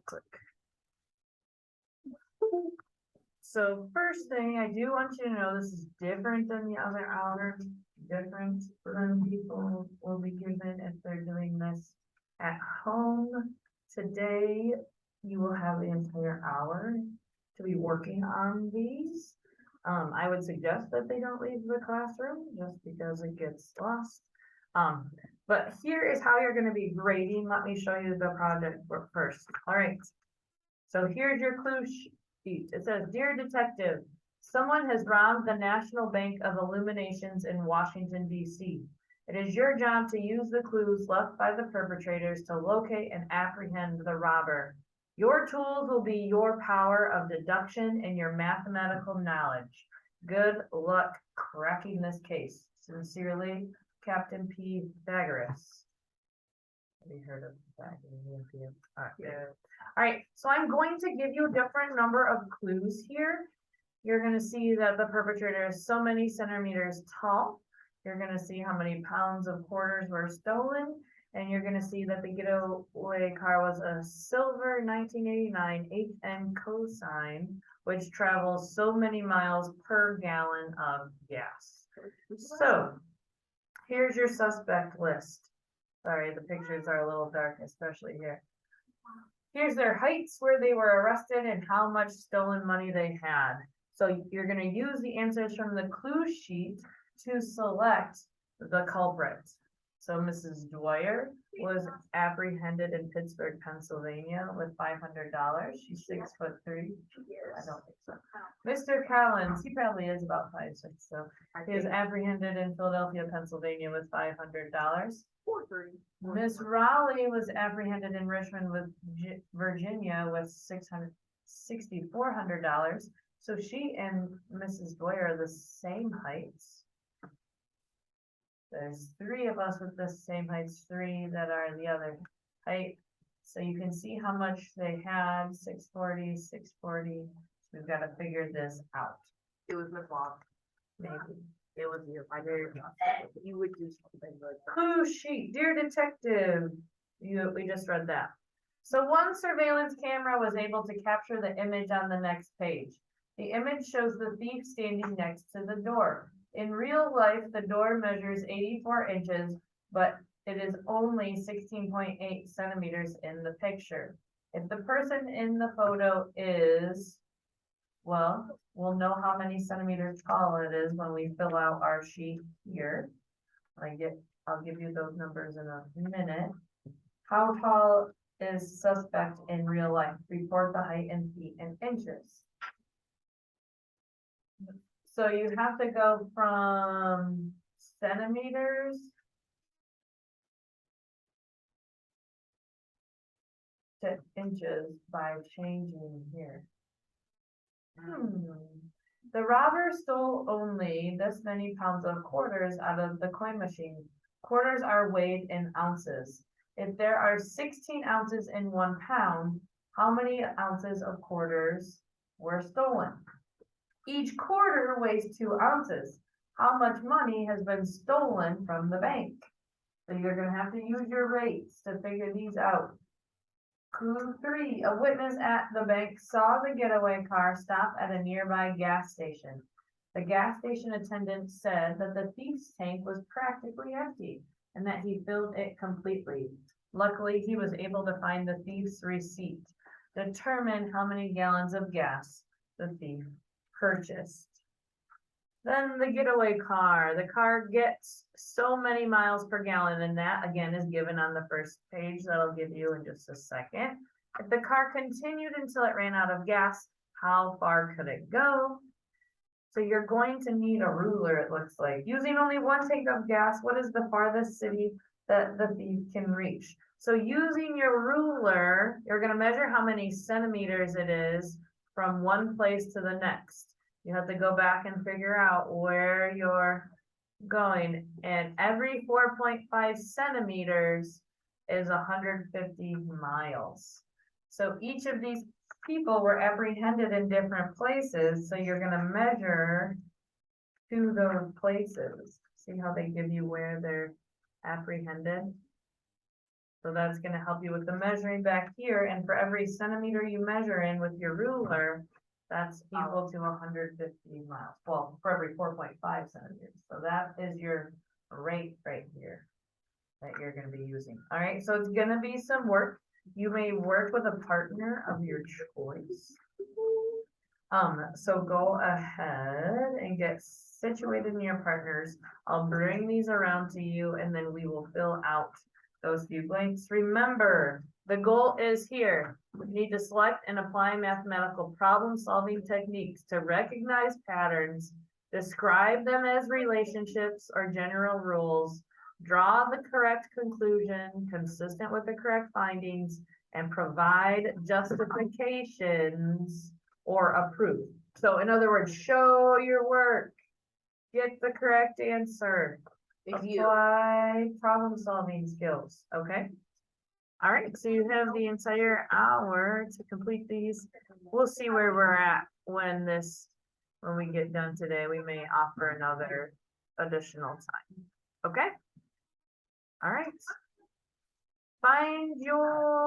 Click. So first thing, I do want you to know this is different than the other hour, different than people will be given if they're doing this at home. Today, you will have the entire hour to be working on these. I would suggest that they don't leave the classroom just because it gets lost. But here is how you're gonna be grading. Let me show you the project work first. All right. So here's your clue sheet. It says, "Dear detective, someone has robbed the National Bank of Illuminations in Washington, D.C. It is your job to use the clues left by the perpetrators to locate and apprehend the robber. Your tools will be your power of deduction and your mathematical knowledge. Good luck cracking this case. Sincerely, Captain P. Pythagoras." Have you heard of that? All right, so I'm going to give you a different number of clues here. You're going to see that the perpetrator is so many centimeters tall. You're going to see how many pounds of quarters were stolen. And you're going to see that the getaway car was a silver 1989 HN cosign, which travels so many miles per gallon of gas. So here's your suspect list. Sorry, the pictures are a little dark, especially here. Here's their heights, where they were arrested, and how much stolen money they had. So you're going to use the answers from the clue sheet to select the culprit. So Mrs. Dwyer was apprehended in Pittsburgh, Pennsylvania with $500. She's 6'3". I don't think so. Mr. Collins, he probably is about 5'6", so he was apprehended in Philadelphia, Pennsylvania with $500. Miss Raleigh was apprehended in Richmond, Virginia with $6,400. So she and Mrs. Dwyer are the same heights. There's 3 of us with the same heights, 3 that are the other height. So you can see how much they had, 640, 640. We've got to figure this out. It was my mom. Maybe. It was you. I very you would do something like that. Clue sheet, dear detective. We just read that. So one surveillance camera was able to capture the image on the next page. The image shows the thief standing next to the door. In real life, the door measures 84 inches, but it is only 16.8 centimeters in the picture. If the person in the photo is, well, we'll know how many centimeters tall it is when we fill out our sheet here. I'll give you those numbers in a minute. How tall is suspect in real life? Report the height in feet and inches. So you have to go from centimeters to inches by changing here. The robber stole only this many pounds of quarters out of the coin machine. Quarters are weighed in ounces. If there are 16 ounces in 1 pound, how many ounces of quarters were stolen? Each quarter weighs 2 ounces. How much money has been stolen from the bank? So you're going to have to use your rates to figure these out. Clue 3, a witness at the bank saw the getaway car stop at a nearby gas station. The gas station attendant said that the thief's tank was practically empty and that he filled it completely. Luckily, he was able to find the thief's receipt. Determine how many gallons of gas the thief purchased. Then the getaway car. The car gets so many miles per gallon, and that again is given on the first page that I'll give you in just a second. If the car continued until it ran out of gas, how far could it go? So you're going to need a ruler, it looks like. Using only 1 tank of gas, what is the farthest city that the thief can reach? So using your ruler, you're going to measure how many centimeters it is from one place to the next. You have to go back and figure out where you're going. And every 4.5 centimeters is 150 miles. So each of these people were apprehended in different places. So you're going to measure to those places. See how they give you where they're apprehended? So that's gonna help you with the measuring back here, and for every centimeter you measure in with your ruler, that's equal to 150 miles, well, for every 4.5 centimeters, so that is your rate right here that you're gonna be using, all right, so it's gonna be some work. You may work with a partner of your choice. So go ahead and get situated in your partners. I'll bring these around to you and then we will fill out those few blanks. Remember, the goal is here. We need to select and apply mathematical problem-solving techniques to recognize patterns, describe them as relationships or general rules, draw the correct conclusion consistent with the correct findings, and provide justifications or approve. So in other words, show your work, get the correct answer, If apply problem solving skills, okay? All right, so you have the entire hour to complete these. We'll see where we're at when we get done today. We may offer another additional time, okay? All right. Find your